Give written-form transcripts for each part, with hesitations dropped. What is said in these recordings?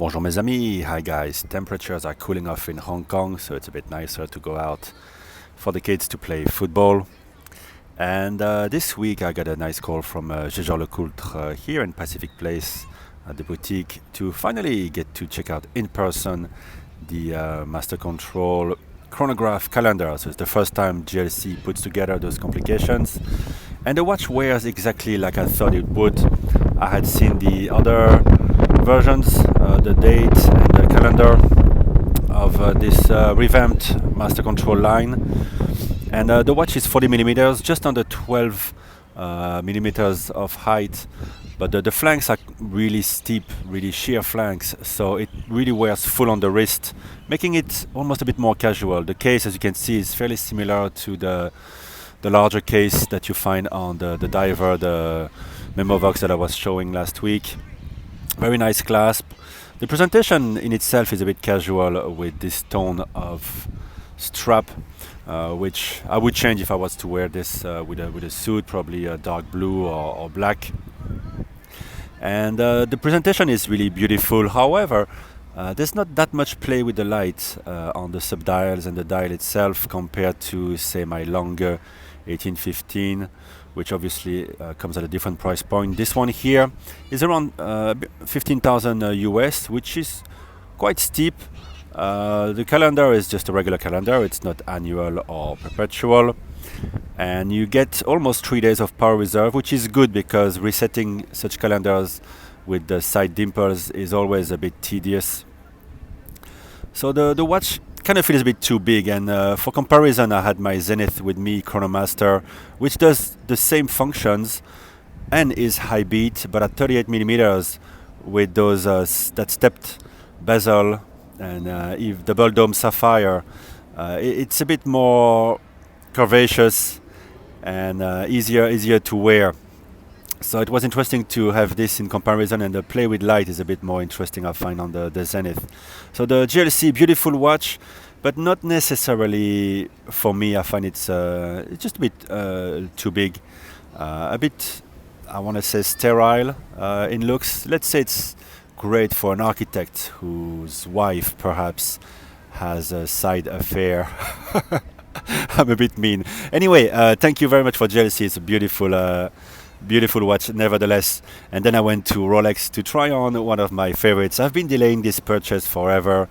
Bonjour mes amis, hi guys. Temperatures are cooling off in Hong Kong, so it's a bit nicer to go out for the kids to play football. And this week I got a nice call from Lecoultre here in Pacific Place at the boutique to finally get to check out in person the Master Control Chronograph calendar. So it's the first time JLC puts together those complications. And the watch wears exactly like I thought it would. I had seen the other versions, the date and the calendar of this revamped Master Control line. And the watch is 40 millimeters, just under 12 millimeters of height. But the flanks are really steep, really sheer flanks, so it really wears full on the wrist, making it almost a bit more casual. The case, as you can see, is fairly similar to the larger case that you find on the diver, the Memovox that I was showing last week. Very nice clasp. The presentation in itself is a bit casual with this tone of strap, which I would change if I was to wear this with a suit, probably a dark blue or black. And the presentation is really beautiful. However, there's not that much play with the light on the subdials and the dial itself compared to, say, my longer 1815, which obviously comes at a different price point. This one here is around 15,000 US, which is quite steep. The calendar is just a regular calendar. It's not annual or perpetual. And you get almost 3 days of power reserve, which is good because resetting such calendars with the side dimples is always a bit tedious. So the watch kind of feels a bit too big, and for comparison I had my Zenith with me Chronomaster, which does the same functions and is high beat, but at 38 millimeters with those that stepped bezel and if double dome sapphire. It's a bit more curvaceous and easier to wear. So it was interesting to have this in comparison, and the play with light is a bit more interesting, I find, on the Zenith. So the JLC, beautiful watch, but not necessarily for me. I find it's just a bit too big, a bit, I want to say, sterile in looks. Let's say it's great for an architect whose wife perhaps has a side affair. I'm a bit mean. Anyway, thank you very much for JLC. It's a beautiful watch nevertheless. And then I went to Rolex to try on one of my favorites. I've been delaying this purchase forever.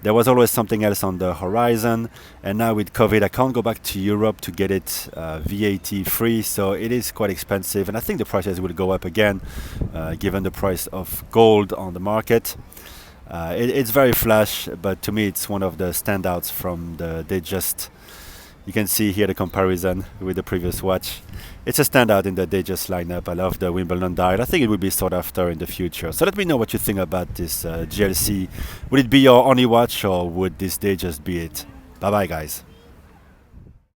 There was always something else on the horizon, and now with COVID I can't go back to Europe to get it VAT free, so it is quite expensive, and I think the prices will go up again given the price of gold on the market. It's very flash, but to me it's one of the standouts from the Datejust. You can see here the comparison with the previous watch. It's a standout in the Datejust lineup. I love the Wimbledon dial. I think it will be sought after in the future. So let me know what you think about this JLC. Would it be your only watch, or would this Datejust be it? Bye bye guys.